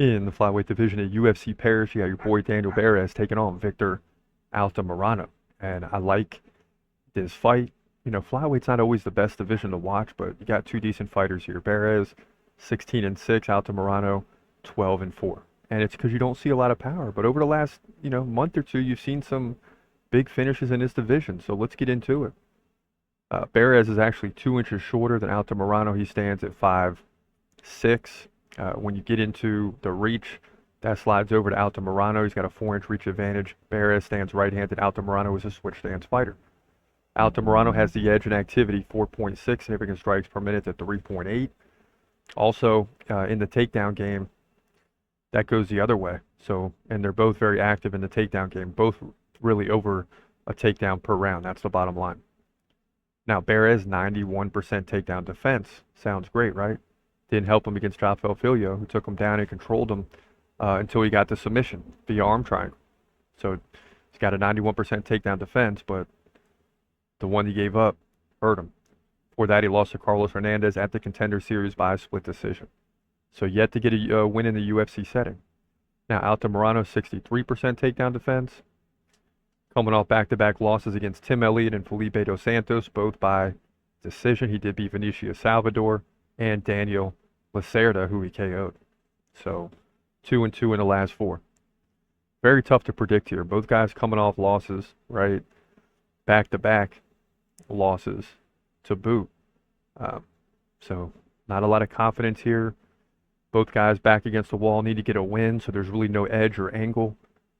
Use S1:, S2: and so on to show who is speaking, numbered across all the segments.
S1: In the flyweight division at UFC Paris, you got your boy Daniel Barez taking on Victor Altamirano. And I like this fight. Flyweight's not always the best division to watch, but you got two decent fighters here. Barez, 16-6, Altamirano, 12-4. And it's because you don't see a lot of power. But over the last, month or two, you've seen some big finishes in this division. So let's get into it. Barez is actually 2 inches shorter than Altamirano. He stands at 5'6". When you get into the reach, that slides over to Altamirano. He's got a 4-inch reach advantage. Barez stands right-handed. Altamirano is a switch stance fighter. Altamirano has the edge in activity, 4.6 significant strikes per minute to 3.8. Also, in the takedown game, that goes the other way. And they're both very active in the takedown game, both really over a takedown per round. That's the bottom line. Now, Barez, 91% takedown defense. Sounds great, right? Didn't help him against Rafael Filho, who took him down and controlled him until he got the submission via arm triangle. So he's got a 91% takedown defense, but the one he gave up hurt him. Before that, he lost to Carlos Hernandez at the Contender Series by a split decision. So yet to get a win in the UFC setting. Now, Altamirano, 63% takedown defense. Coming off back-to-back losses against Tim Elliott and Felipe Dos Santos, both by decision. He did beat Vinicius Salvador and Daniel Lacerda, who he KO'd. So 2-2 in the last 4. Very tough to predict here. Both guys coming off losses, right? Back-to-back losses to boot. So not a lot of confidence here. Both guys back against the wall, need to get a win, so there's really no edge or angle.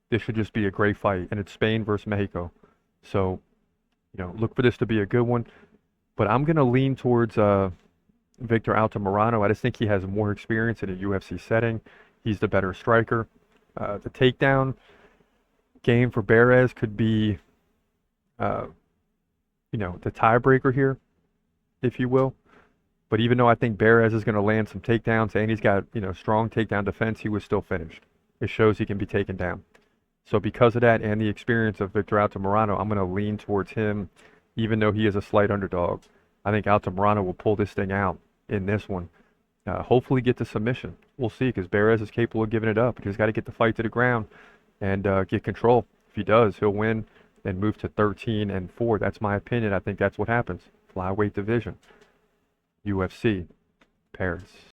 S1: This should just be a great fight, and it's Spain versus Mexico. So, look for this to be a good one. But I'm going to lean towards Victor Altamirano. I just think he has more experience in a UFC setting. He's the better striker. The takedown game for Barez could be, the tiebreaker here, if you will. But even though I think Barez is going to land some takedowns and he's got, strong takedown defense, he was still finished. It shows he can be taken down. So because of that and the experience of Victor Altamirano, I'm going to lean towards him, even though he is a slight underdog. I think Altamirano will pull this thing out in this one. Hopefully get the submission. We'll see, because Barez is capable of giving it up. He just got to get the fight to the ground and get control. If he does, he'll win and move to 13-4. That's my opinion. I think that's what happens. Flyweight division. UFC Paris.